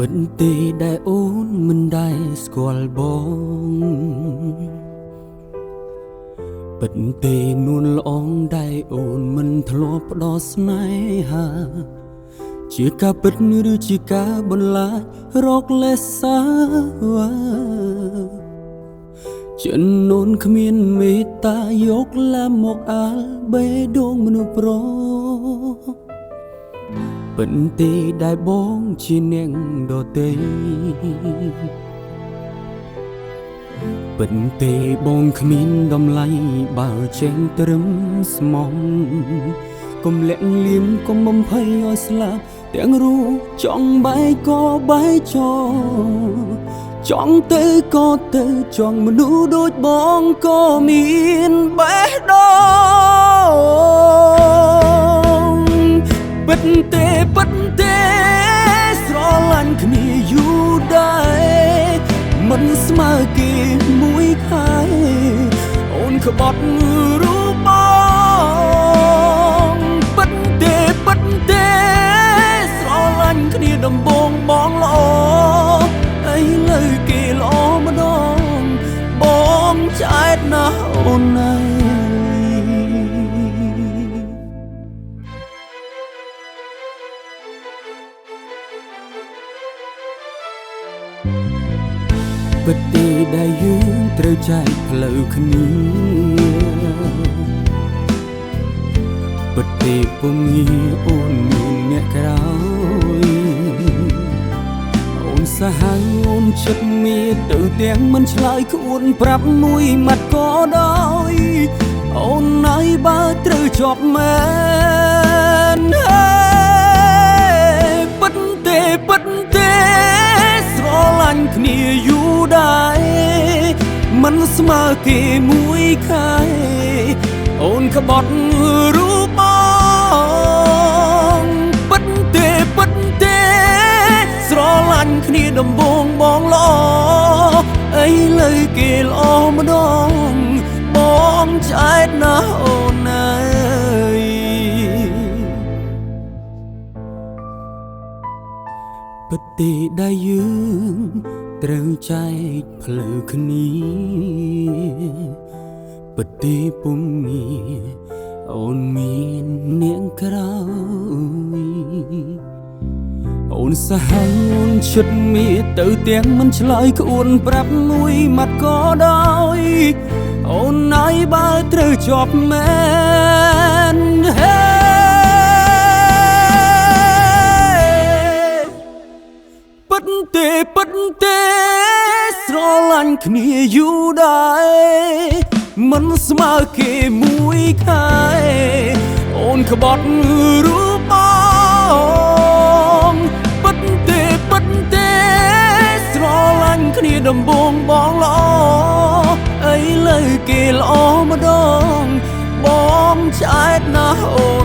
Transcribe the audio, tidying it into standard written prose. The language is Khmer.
ពិតទេដែលអូនមិនដែលស្គាល់បងពិតទេនួនល្អងដែលអូនមិនធ្លាប់ផ្ដោតស្នេហាជាការពិតឬជាការបន្លាចរកលេសសាចិននូនគ្មានមេត្តាយកឡាមកអាលបេះដូងមនុស្សប្រុសពិតទេដែលបងជានាងដទៃពិតទេបងគ្មានតម្លៃបើចេញត្រឹមស្មងកុំលាក់លៀមកុំបំភ័យឲ្យស្លាប់ទាំងរូបចង់បែកក៏បែកចោលចង់ទៅក៏ទៅចង់មនុស្សដូចបងក៏មានបេះដូងពិតទេពិតទេស្រឡាញ់គ្នាយូរដែរមិនស្មើគេមួយខែអូនក្បត់រូបបងពិតទេពិតទេស្រឡាញ់គ្នាដំបងបងល្អអីលើគេល្អម្ដងបងចែកណាស់អូនណាពិតទេដែលយើងត្រូវចែកផ្លូវគ្នាពិតទេពុំងាយអូនមានអ្នកក្រោយអូនសាហាវអូនចិត្តមានទៅទាំងមិនឆ្លើយក្អួនប្រាប់មួយម៉ាត់ក៏ដោយអូនណាយបើត្រូវជាប់មែនពិតទេពិតទេស្រឡាញ់គ្នាយូរដែរមិនស្មើគេមួយខែអូនក្បត់រូបបងពិតទេពិតទេស្រឡាញ់គ្នាដំបងបងល្អអីលើគេល្អម្ដងបងចែកណាស់អូនអើយពិតទេដែលយើងត្រូវចែកផ្លូវគ្នាពិតទេពុំងាយអូនមាននាងក្រោយអូនសាហាវអូនឈិតមានទៅទាំងមិនឆ្លើយក្អួនប្រាប់មួយម៉ាត់ក៏ដោយអូនណាយបើត្រូវជាប់មែនពិតទេពិតទេស្រឡាញ់គ្នាយូរដែរមិនស្មើគេមួយខែអូនក្បត់រូបបងពិតទេពិតទេស្រឡាញ់គ្នាដំបងបងល្អអីលើគេល្អម្ដងបងចែកណាស់អូ